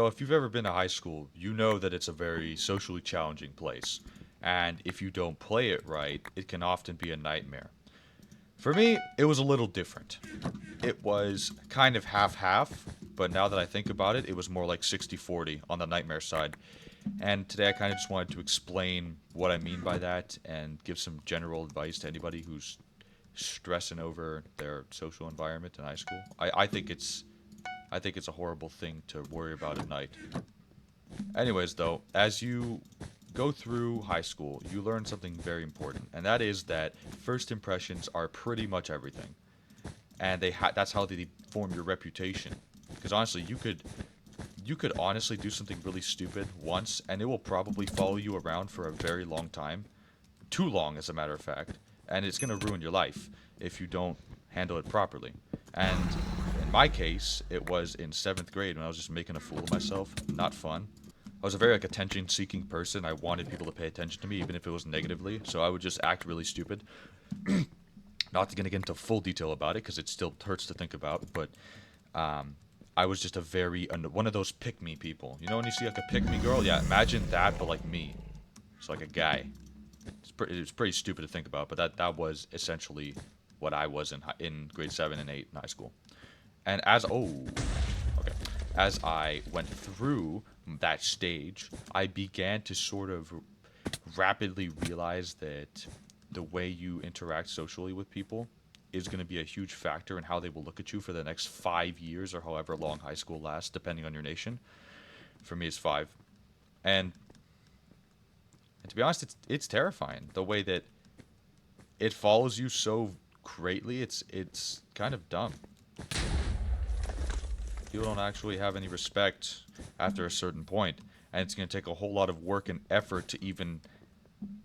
So if you've ever been to high school, you know that it's a very socially challenging place. And if you don't play it right, it can often be a nightmare. For me, it was a little different. It was kind of half half, but now that I think about it, it was more like 60-40 on the nightmare side. And today I kind of just wanted to explain what I mean by that and give some general advice to anybody who's stressing over their social environment in high school. I think it's a horrible thing to worry about at night. Anyways, though, as you go through high school, you learn something very important, and that is that first impressions are pretty much everything, and that's how they form your reputation. Because honestly, you could honestly do something really stupid once, and it will probably follow you around for a very long time, too long, as a matter of fact, and it's gonna ruin your life if you don't handle it properly. And in my case, it was in seventh grade when I was just making a fool of myself. Not fun. I was a very like attention-seeking person. I wanted people to pay attention to me, even if it was negatively. So I would just act really stupid. Not gonna get into full detail about it because it still hurts to think about. But I was just a very one of those pick me people. You know when you see like a pick me girl? Yeah, imagine that, but like me. So like a guy. It's pretty stupid to think about, but that was essentially what I was in grade 7 and 8 in high school. And okay, as I went through that stage, I began to sort of rapidly realize that the way you interact socially with people is going to be a huge factor in how they will look at you for the next 5 years or however long high school lasts, depending on your nation. For me, it's 5. And, and to be honest, it's terrifying the way that it follows you so greatly. It's kind of dumb. People don't actually have any respect after a certain point, and it's going to take a whole lot of work and effort to even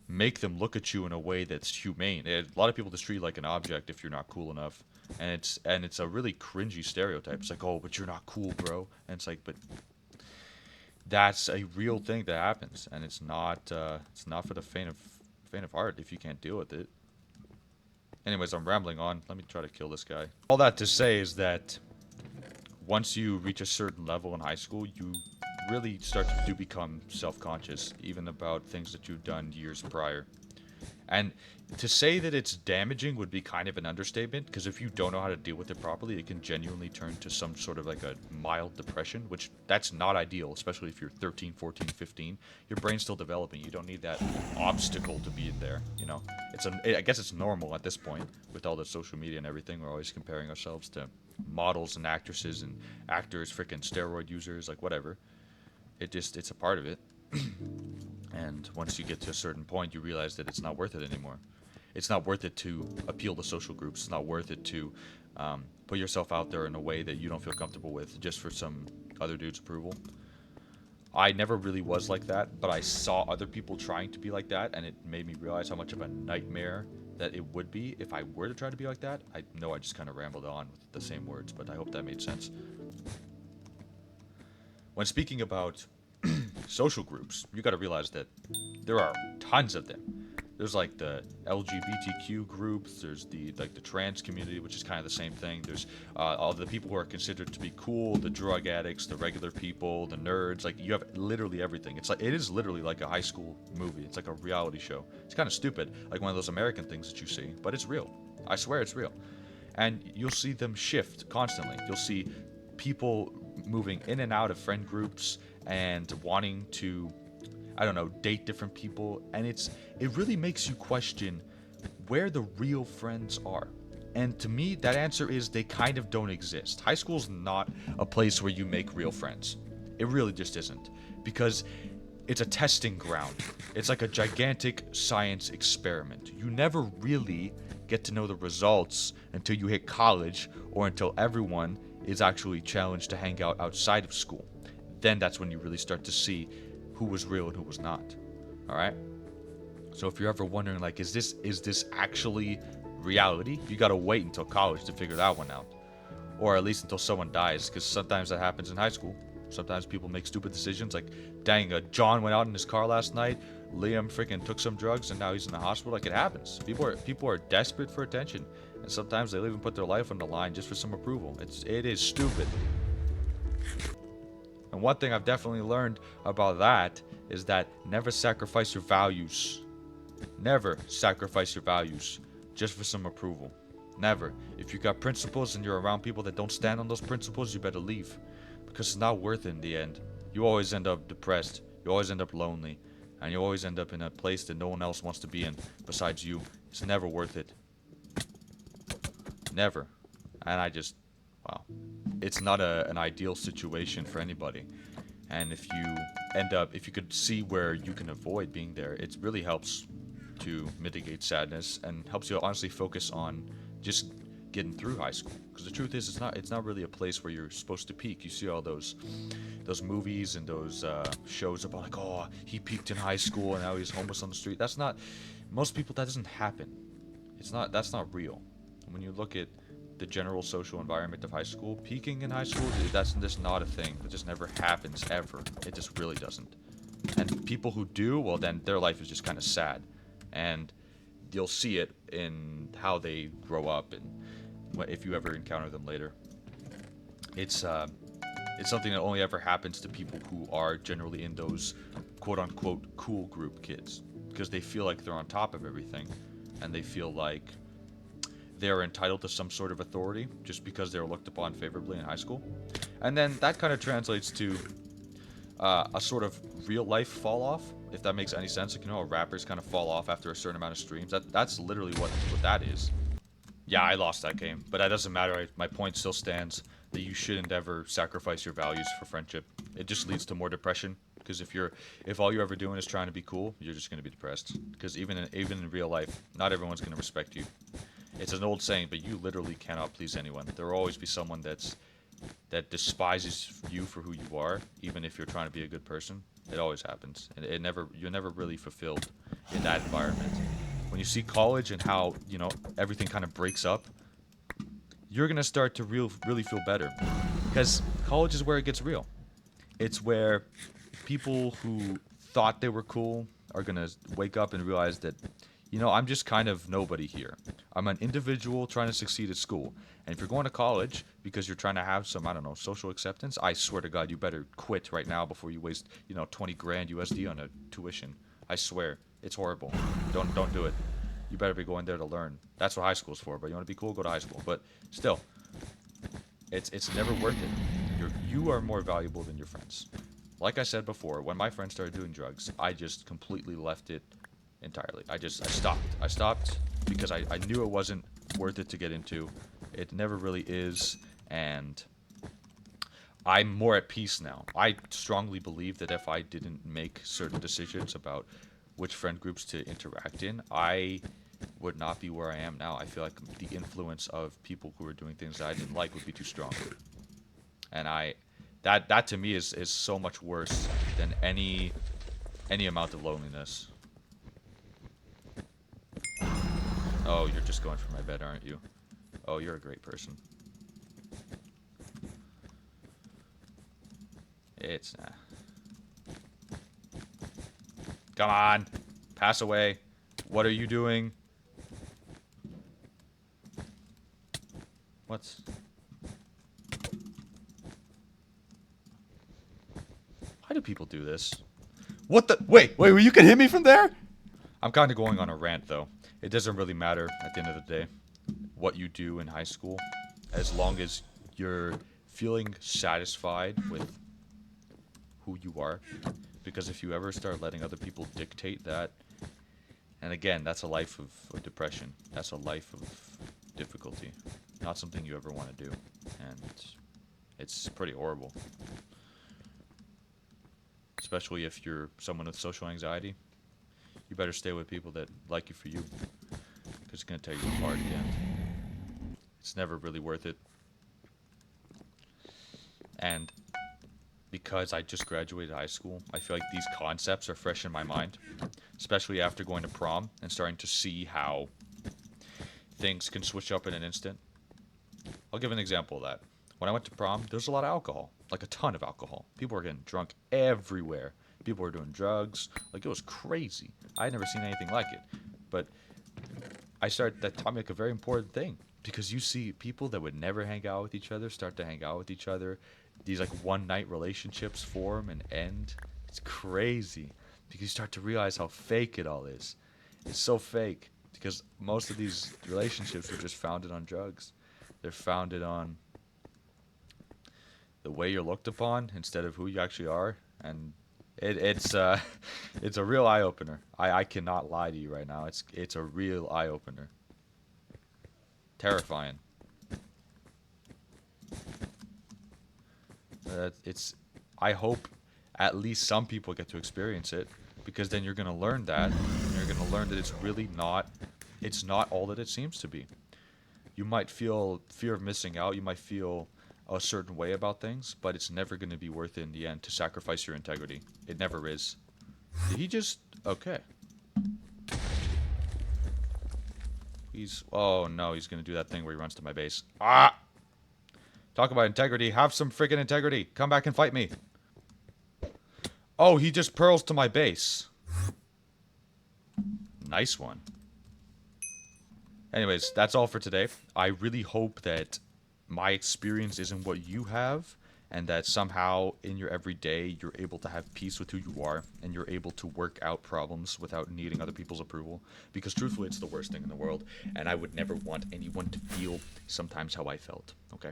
make them look at you in a way that's humane. A lot of people just treat you like an object if you're not cool enough, and it's a really cringy stereotype. It's like, oh, but you're not cool, bro. And it's like, but that's a real thing that happens, and it's not for the faint of heart if you can't deal with it. Anyways, I'm rambling on. Let me try to kill this guy. All that to say is that once you reach a certain level in high school, you really start to do become self-conscious, even about things that you've done years prior. And to say that it's damaging would be kind of an understatement, because if you don't know how to deal with it properly, it can genuinely turn to some sort of like a mild depression, which that's not ideal, especially if you're 13, 14, 15. Your brain's still developing. You don't need that obstacle to be there, you know? I guess it's normal at this point with all the social media and everything. We're always comparing ourselves to models and actresses and actors, freaking steroid users, like whatever. It's a part of it. And once you get to a certain point, you realize that it's not worth it anymore. It's not worth it to appeal to social groups. It's not worth it to put yourself out there in a way that you don't feel comfortable with just for some other dude's approval. I never really was like that, but I saw other people trying to be like that, and it made me realize how much of a nightmare that it would be if I were to try to be like that. I know I just kind of rambled on with the same words, but I hope that made sense. When speaking about social groups, you got to realize that there are tons of them. There's like the LGBTQ groups. There's the trans community, which is kind of the same thing. There's all the people who are considered to be cool, the drug addicts, the regular people, the nerds. Like you have literally everything. It is literally like a high school movie. It's like a reality show. It's kind of stupid, like one of those American things that you see, but it's real. I swear it's real. And you'll see them shift constantly. You'll see people moving in and out of friend groups and wanting to, I don't know, date different people, and it really makes you question where the real friends are. And to me, that answer is they kind of don't exist. High school's not a place where you make real friends. It really just isn't, because it's a testing ground. It's like a gigantic science experiment. You never really get to know the results until you hit college or until everyone is actually challenged to hang out outside of school. Then that's when you really start to see who was real and who was not. All right? So if you're ever wondering, like, is this actually reality? You gotta wait until college to figure that one out, or at least until someone dies, because sometimes that happens in high school. Sometimes people make stupid decisions, like, dang, John went out in his car last night. Liam freaking took some drugs and now he's in the hospital. Like, it happens. People are desperate for attention, and sometimes they'll even put their life on the line just for some approval. It is stupid. And one thing I've definitely learned about that is that never sacrifice your values. Never sacrifice your values just for some approval. Never. If you got principles and you're around people that don't stand on those principles, you better leave. Because it's not worth it in the end. You always end up depressed. You always end up lonely. And you always end up in a place that no one else wants to be in besides you. It's never worth it. Never. And wow. It's not an ideal situation for anybody. And if you could see where you can avoid being there, it really helps to mitigate sadness and helps you honestly focus on just getting through high school. Because the truth is, it's not really a place where you're supposed to peak. You see all those movies and those shows about like, oh, he peaked in high school and now he's homeless on the street. That's not, most people, that doesn't happen. That's not real. When you look at the general social environment of high school, peaking in high school, that's just not a thing. It just never happens ever. It just really doesn't. And people who do, well, then their life is just kind of sad, and you'll see it in how they grow up and if you ever encounter them later. It's something that only ever happens to people who are generally in those quote unquote cool group kids, because they feel like they're on top of everything, and they feel like they're entitled to some sort of authority just because they're looked upon favorably in high school. And then that kind of translates to a sort of real life fall off, if that makes any sense. Like, rappers kind of fall off after a certain amount of streams. That's literally what that is. Yeah, I lost that game, but that doesn't matter. My point still stands that you shouldn't ever sacrifice your values for friendship. It just leads to more depression. Because if all you're ever doing is trying to be cool, you're just going to be depressed. Because even in real life, not everyone's going to respect you. It's an old saying, but you literally cannot please anyone. There will always be someone that despises you for who you are, even if you're trying to be a good person. It always happens, and you're never really fulfilled in that environment. When you see college and how everything kind of breaks up, you're gonna start to really feel better, because college is where it gets real. It's where people who thought they were cool are gonna wake up and realize that, I'm just kind of nobody here. I'm an individual trying to succeed at school. And if you're going to college because you're trying to have some, I don't know, social acceptance, I swear to God, you better quit right now before you waste, 20 grand USD on a tuition. I swear. It's horrible. Don't do it. You better be going there to learn. That's what high school's for. But you want to be cool, go to high school. But still, it's never worth it. You are more valuable than your friends. Like I said before, when my friends started doing drugs, I just completely left it entirely. I stopped. I stopped because I knew it wasn't worth it to get into. It never really is, and I'm more at peace now. I strongly believe that if I didn't make certain decisions about which friend groups to interact in, I would not be where I am now. I feel like the influence of people who were doing things that I didn't like would be too strong. And that to me is so much worse than any amount of loneliness. Oh, you're just going for my bed, aren't you? Oh, you're a great person. It's nah. Come on. Pass away. What are you doing? What's... Why do people do this? What the? Wait, you can hit me from there? I'm kind of going on a rant, though. It doesn't really matter at the end of the day what you do in high school, as long as you're feeling satisfied with who you are. Because if you ever start letting other people dictate that, and again, that's a life of depression. That's a life of difficulty. Not something you ever want to do. And it's pretty horrible. Especially if you're someone with social anxiety. You better stay with people that like you for you, because it's going to tear you apart again. It's never really worth it. And because I just graduated high school, I feel like these concepts are fresh in my mind, especially after going to prom and starting to see how things can switch up in an instant. I'll give an example of that. When I went to prom, there was a lot of alcohol, like a ton of alcohol. People were getting drunk everywhere. People were doing drugs. Like, it was crazy. I had never seen anything like it. But that taught me like a very important thing, because you see people that would never hang out with each other start to hang out with each other these like one night relationships form and end. It's crazy because you start to realize how fake it all is. It's so fake because most of these relationships are just founded on drugs. They're founded on the way you're looked upon instead of who you actually are, and it's it's a real eye opener. I cannot lie to you right now. It's a real eye opener. Terrifying. It's I hope at least some people get to experience it because then you're gonna learn that, and you're gonna learn that it's not all that it seems to be. You might feel fear of missing out. You might feel a certain way about things, but it's never going to be worth it in the end to sacrifice your integrity. It never is. Did he just... Okay. Oh no, he's going to do that thing where he runs to my base. Ah! Talk about integrity. Have some freaking integrity. Come back and fight me. Oh, he just pearls to my base. Nice one. Anyways, that's all for today. I really hope that my experience isn't what you have, and that somehow in your everyday you're able to have peace with who you are, and you're able to work out problems without needing other people's approval. Because truthfully, it's the worst thing in the world, and I would never want anyone to feel sometimes how I felt, okay?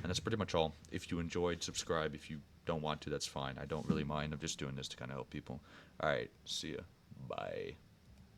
And that's pretty much all. If you enjoyed, subscribe. If you don't want to, that's fine. I don't really mind. I'm just doing this to kind of help people. Alright, see ya. Bye.